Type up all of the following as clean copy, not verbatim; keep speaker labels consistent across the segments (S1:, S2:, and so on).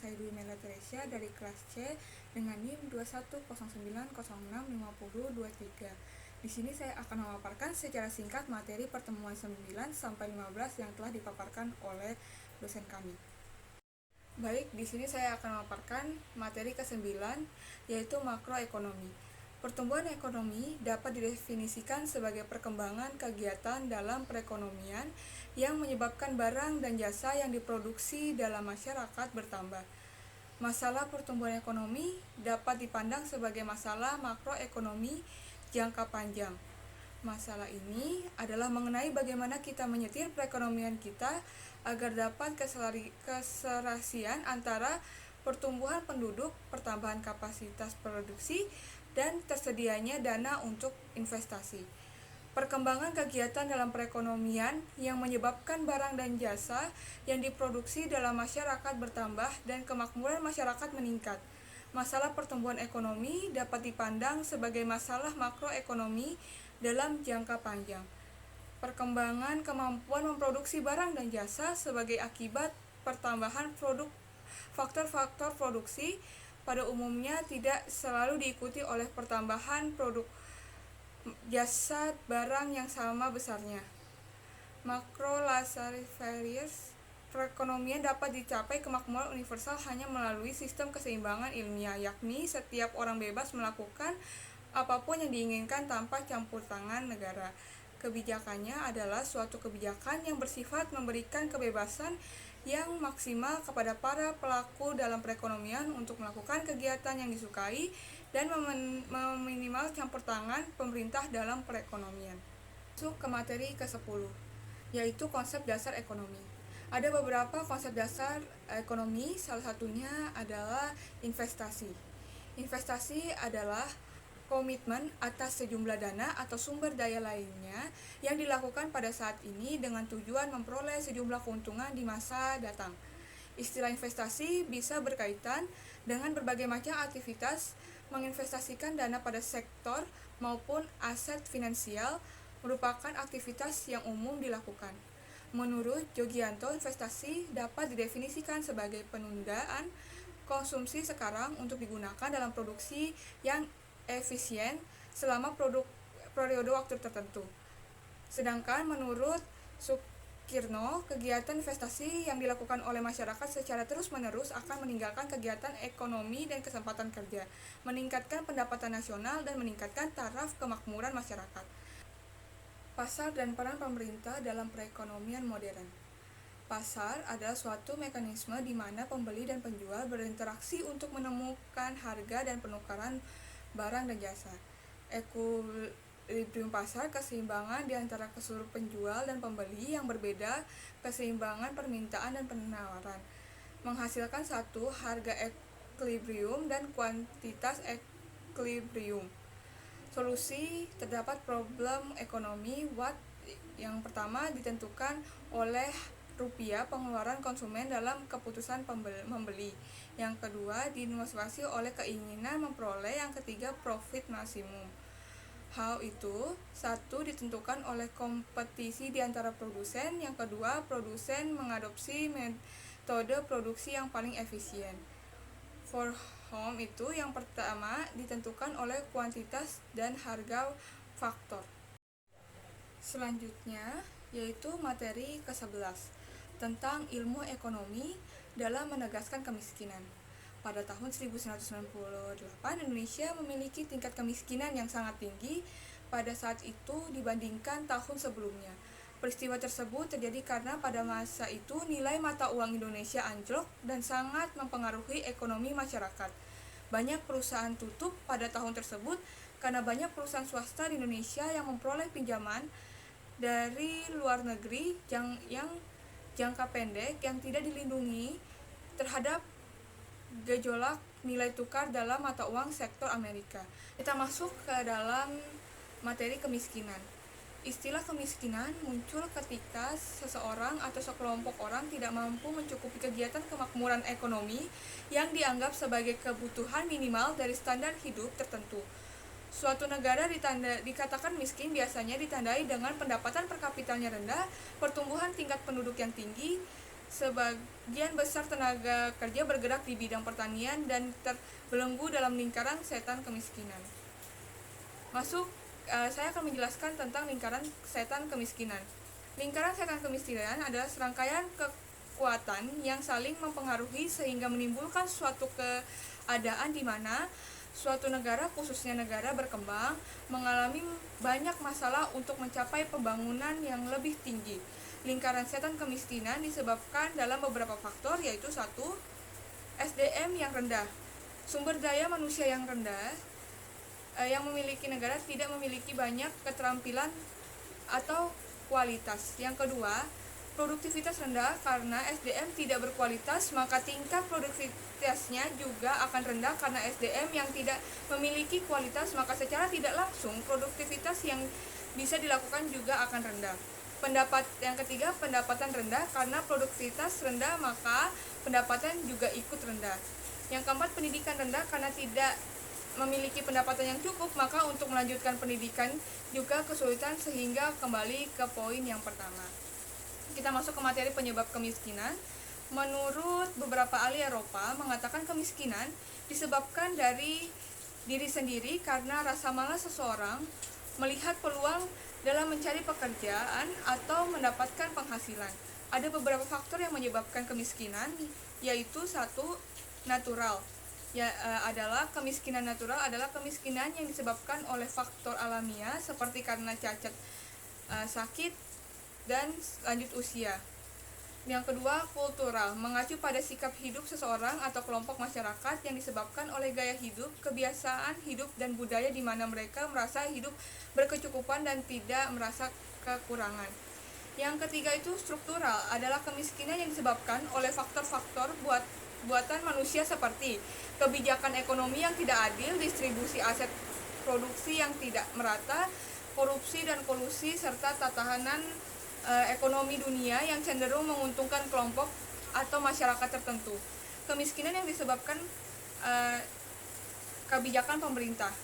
S1: saya Dwi Mela Teresia dari kelas C dengan NIM 2109065023. Di sini saya akan memaparkan secara singkat materi pertemuan 9 sampai 15 yang telah dipaparkan oleh dosen kami. Baik, di sini saya akan memaparkan materi ke-9 yaitu makroekonomi. Pertumbuhan ekonomi dapat didefinisikan sebagai perkembangan kegiatan dalam perekonomian yang menyebabkan barang dan jasa yang diproduksi dalam masyarakat bertambah. Masalah pertumbuhan ekonomi dapat dipandang sebagai masalah makroekonomi jangka panjang. Masalah ini adalah mengenai bagaimana kita menyetir perekonomian kita agar dapat keserasian antara pertumbuhan penduduk, pertambahan kapasitas produksi, dan tersedianya dana untuk investasi. Perkembangan kegiatan dalam perekonomian yang menyebabkan barang dan jasa yang diproduksi dalam masyarakat bertambah dan kemakmuran masyarakat meningkat. Masalah pertumbuhan ekonomi dapat dipandang sebagai masalah makroekonomi dalam jangka panjang. Perkembangan kemampuan memproduksi barang dan jasa sebagai akibat pertambahan faktor-faktor produksi pada umumnya tidak selalu diikuti oleh pertambahan produk jasa barang yang sama besarnya. Macro-laissez-faire perekonomian dapat dicapai kemakmuran universal hanya melalui sistem keseimbangan ilmiah, yakni setiap orang bebas melakukan apapun yang diinginkan tanpa campur tangan negara. Kebijakannya adalah suatu kebijakan yang bersifat memberikan kebebasan yang maksimal kepada para pelaku dalam perekonomian untuk melakukan kegiatan yang disukai dan meminimal campur tangan pemerintah dalam perekonomian. Masuk ke materi ke-10, yaitu konsep dasar ekonomi. Ada beberapa konsep dasar ekonomi, salah satunya adalah investasi. Investasi adalah komitmen atas sejumlah dana atau sumber daya lainnya yang dilakukan pada saat ini dengan tujuan memperoleh sejumlah keuntungan di masa datang. Istilah investasi bisa berkaitan dengan berbagai macam aktivitas. Menginvestasikan dana pada sektor maupun aset finansial merupakan aktivitas yang umum dilakukan. Menurut Jogianto, investasi dapat didefinisikan sebagai penundaan konsumsi sekarang untuk digunakan dalam produksi yang efisien selama periode waktu tertentu. Sedangkan menurut Sukirno, kegiatan investasi yang dilakukan oleh masyarakat secara terus-menerus akan meninggalkan kegiatan ekonomi dan kesempatan kerja, meningkatkan pendapatan nasional, dan meningkatkan taraf kemakmuran masyarakat. Pasar dan peran pemerintah dalam perekonomian modern. Pasar adalah suatu mekanisme di mana pembeli dan penjual berinteraksi untuk menemukan harga dan penukaran barang dan jasa. Equilibrium pasar, keseimbangan di antara seluruh penjual dan pembeli yang berbeda, keseimbangan permintaan dan penawaran, menghasilkan satu harga equilibrium dan kuantitas equilibrium. Solusi terdapat problem ekonomi Watt. Yang pertama ditentukan oleh rupiah pengeluaran konsumen dalam keputusan membeli. Yang kedua dimotivasi oleh keinginan memperoleh. Yang ketiga profit maksimum. Hal itu satu ditentukan oleh kompetisi di antara produsen. Yang kedua produsen mengadopsi metode produksi yang paling efisien. For home itu yang pertama ditentukan oleh kuantitas dan harga faktor. Selanjutnya yaitu materi ke-11 tentang ilmu ekonomi dalam menegaskan kemiskinan. Pada tahun 1998, Indonesia memiliki tingkat kemiskinan yang sangat tinggi pada saat itu dibandingkan tahun sebelumnya. Peristiwa tersebut terjadi karena pada masa itu nilai mata uang Indonesia anjlok dan sangat mempengaruhi ekonomi masyarakat. Banyak perusahaan tutup pada tahun tersebut karena banyak perusahaan swasta di Indonesia yang memperoleh pinjaman dari luar negeri yang jangka pendek yang tidak dilindungi terhadap gejolak nilai tukar dalam mata uang sektor Amerika. Kita masuk ke dalam materi kemiskinan. Istilah kemiskinan muncul ketika seseorang atau sekelompok orang tidak mampu mencukupi kegiatan kemakmuran ekonomi yang dianggap sebagai kebutuhan minimal dari standar hidup tertentu. Suatu negara dikatakan miskin biasanya ditandai dengan pendapatan per kapitanya rendah, pertumbuhan tingkat penduduk yang tinggi, Sebagian besar tenaga kerja bergerak di bidang pertanian dan terbelenggu dalam lingkaran setan kemiskinan. Saya akan menjelaskan tentang lingkaran setan kemiskinan. Lingkaran setan kemiskinan adalah serangkaian kekuatan yang saling mempengaruhi sehingga menimbulkan suatu keadaan di mana suatu negara, khususnya negara berkembang, mengalami banyak masalah untuk mencapai pembangunan yang lebih tinggi. Lingkaran setan kemiskinan disebabkan dalam beberapa faktor, yaitu 1. SDM yang rendah. Sumber daya manusia yang rendah yang memiliki negara tidak memiliki banyak keterampilan atau kualitas. Yang kedua, produktivitas rendah. Karena SDM tidak berkualitas, maka tingkat produktivitasnya juga akan rendah. Karena SDM yang tidak memiliki kualitas, maka secara tidak langsung produktivitas yang bisa dilakukan juga akan rendah. Yang ketiga, pendapatan rendah. Karena produktivitas rendah, maka pendapatan juga ikut rendah. Yang keempat, pendidikan rendah. Karena tidak memiliki pendapatan yang cukup, maka untuk melanjutkan pendidikan juga kesulitan, sehingga kembali ke poin yang pertama. Kita masuk ke materi penyebab kemiskinan. Menurut beberapa ahli Eropa mengatakan kemiskinan disebabkan dari diri sendiri karena rasa malas seseorang melihat peluang dalam mencari pekerjaan atau mendapatkan penghasilan. Ada beberapa faktor yang menyebabkan kemiskinan, yaitu 1. Natural. Adalah kemiskinan natural adalah kemiskinan yang disebabkan oleh faktor alamiah seperti karena cacat, sakit, dan lanjut usia. Yang kedua, kultural, mengacu pada sikap hidup seseorang atau kelompok masyarakat yang disebabkan oleh gaya hidup, kebiasaan hidup, dan budaya di mana mereka merasa hidup berkecukupan dan tidak merasa kekurangan. Yang ketiga itu struktural, adalah kemiskinan yang disebabkan oleh faktor-faktor buatan manusia seperti kebijakan ekonomi yang tidak adil, distribusi aset produksi yang tidak merata, korupsi dan kolusi, serta tatanan ekonomi dunia yang cenderung menguntungkan kelompok atau masyarakat tertentu. Kemiskinan yang disebabkan kebijakan pemerintah.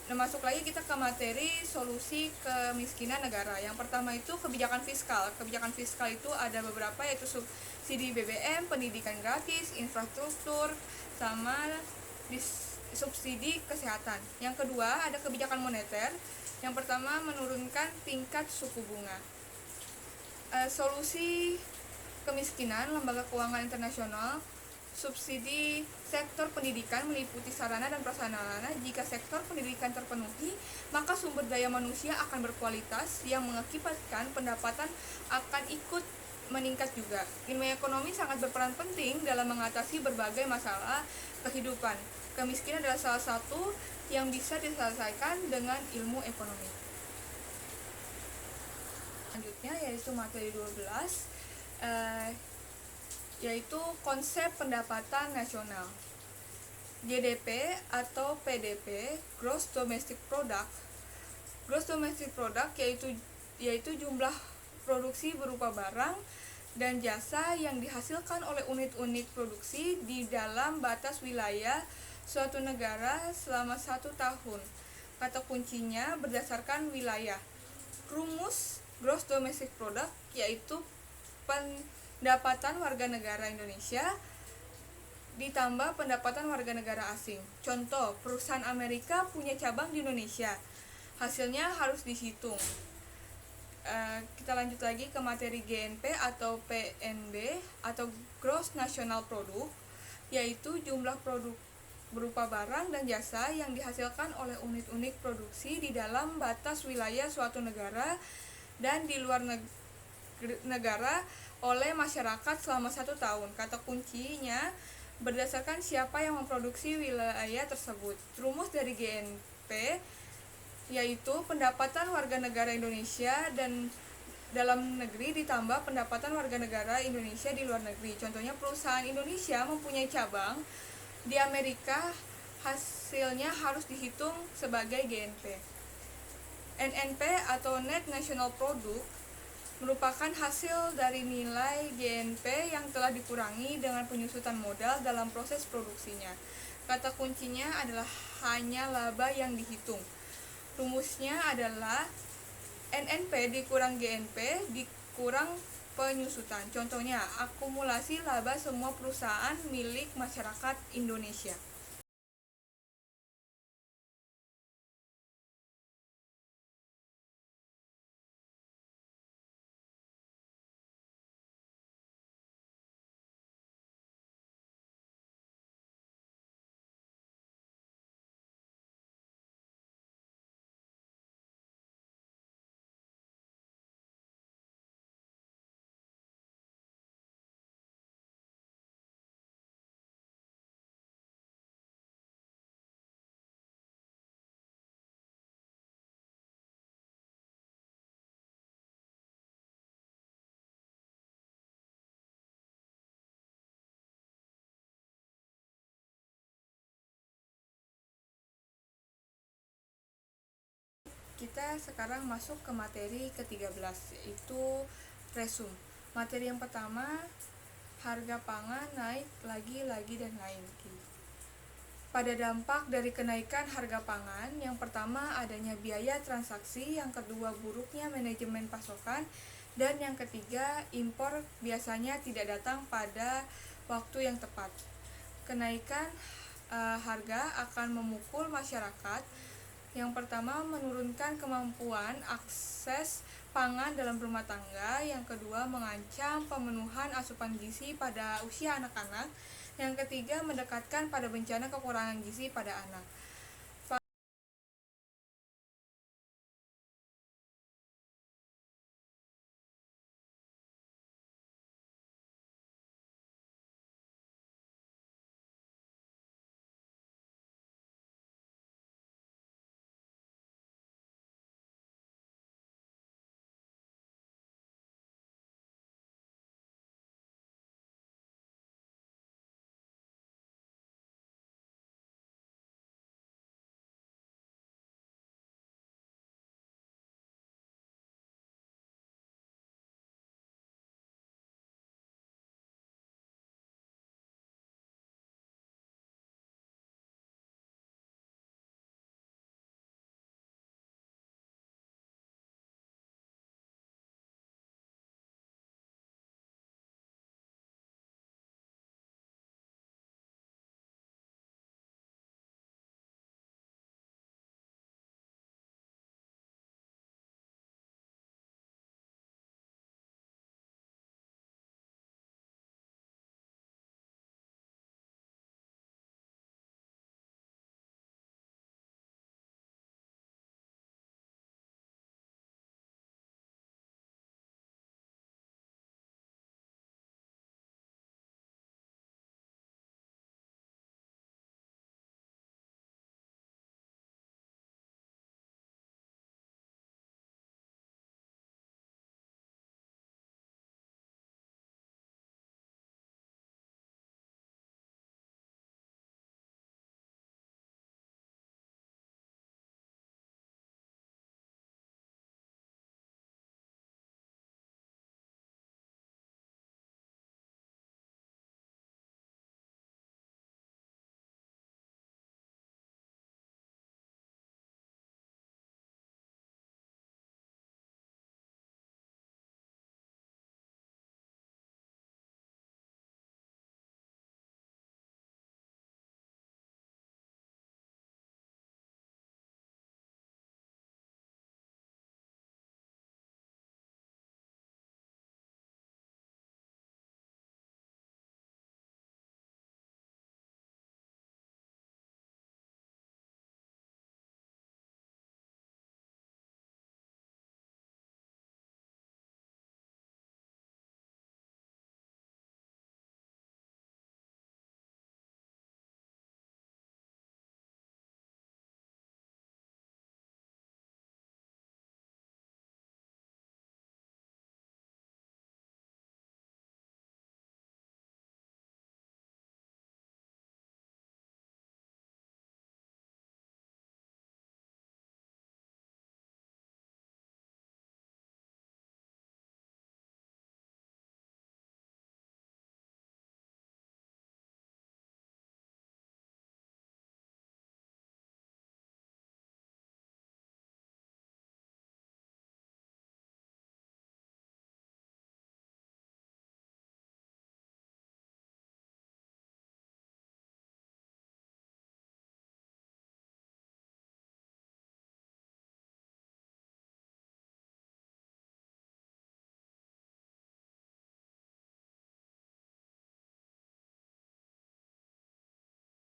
S1: Masuk lagi kita ke materi solusi kemiskinan negara. Yang pertama itu kebijakan fiskal. Kebijakan fiskal itu ada beberapa, yaitu subsidi BBM, pendidikan gratis, infrastruktur, sama subsidi kesehatan. Yang kedua ada kebijakan moneter. Yang pertama menurunkan tingkat suku bunga. Solusi kemiskinan lembaga keuangan internasional. Subsidi sektor pendidikan meliputi sarana dan prasarana. Jika sektor pendidikan terpenuhi, maka sumber daya manusia akan berkualitas yang mengakibatkan pendapatan akan ikut meningkat juga. Ilmu ekonomi sangat berperan penting dalam mengatasi berbagai masalah kehidupan. Kemiskinan adalah salah satu yang bisa diselesaikan dengan ilmu ekonomi. Selanjutnya yaitu materi 12, yaitu konsep pendapatan nasional. GDP atau PDP, Gross Domestic Product. Gross Domestic Product yaitu jumlah produksi berupa barang dan jasa yang dihasilkan oleh unit-unit produksi di dalam batas wilayah suatu negara selama 1 tahun. Kata kuncinya berdasarkan wilayah. Rumus Gross Domestic Product yaitu pendapatan warga negara Indonesia ditambah pendapatan warga negara asing. Contoh, perusahaan Amerika punya cabang di Indonesia. Hasilnya harus dihitung. Kita lanjut lagi ke materi GNP atau PNB atau Gross National Product, yaitu jumlah produk berupa barang dan jasa yang dihasilkan oleh unit-unit produksi di dalam batas wilayah suatu negara dan di luar negara oleh masyarakat selama 1 tahun. Kata kuncinya berdasarkan siapa yang memproduksi wilayah tersebut. Rumus dari GNP yaitu pendapatan warga negara Indonesia dan dalam negeri ditambah pendapatan warga negara Indonesia di luar negeri. Contohnya perusahaan Indonesia mempunyai cabang di Amerika, hasilnya harus dihitung sebagai GNP. NNP atau Net National Product merupakan hasil dari nilai GNP yang telah dikurangi dengan penyusutan modal dalam proses produksinya. Kata kuncinya adalah hanya laba yang dihitung. Rumusnya adalah NNP dikurang GNP dikurang penyusutan. Contohnya, akumulasi laba semua perusahaan milik masyarakat Indonesia. Kita sekarang masuk ke materi ke-13, yaitu resum. Materi yang pertama, harga pangan naik lagi dan lagi. Pada dampak dari kenaikan harga pangan, yang pertama adanya biaya transaksi, yang kedua buruknya manajemen pasokan, dan yang ketiga impor biasanya tidak datang pada waktu yang tepat. Kenaikan harga akan memukul masyarakat. Yang pertama, menurunkan kemampuan akses pangan dalam rumah tangga. Yang kedua, mengancam pemenuhan asupan gizi pada usia anak-anak. Yang ketiga, mendekatkan pada bencana kekurangan gizi pada anak.